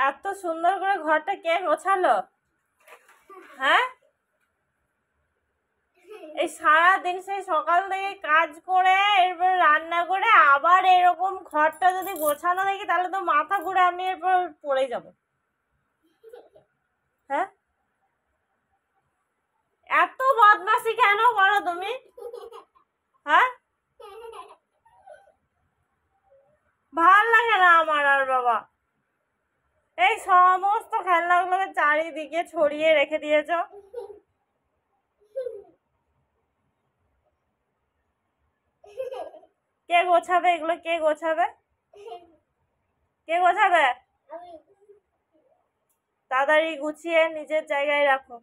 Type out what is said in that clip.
এত সুন্দর করে ঘরটা কে গোছালো? হ্যাঁ, এই সারাদিন সেই সকাল থেকে কাজ করে এরপর রান্না করে আবার এরকম ঘরটা যদি গোছানো দেখি তাহলে তো মাথা ঘুরে আমি এরপর পড়ে যাব। হ্যাঁ, এত বদমাশি কেন করো তুমি? হ্যাঁ, ভাল লাগে না আমার আর বাবা। এই সমস্ত খেলনাগুলোকে চারিদিকে ছড়িয়ে রেখে দিয়েছ। কে গোছাবে এগুলো? কে গোছাবে? কে গোছাবে? তাড়াতাড়ি গুছিয়ে নিজের জায়গায় রাখো।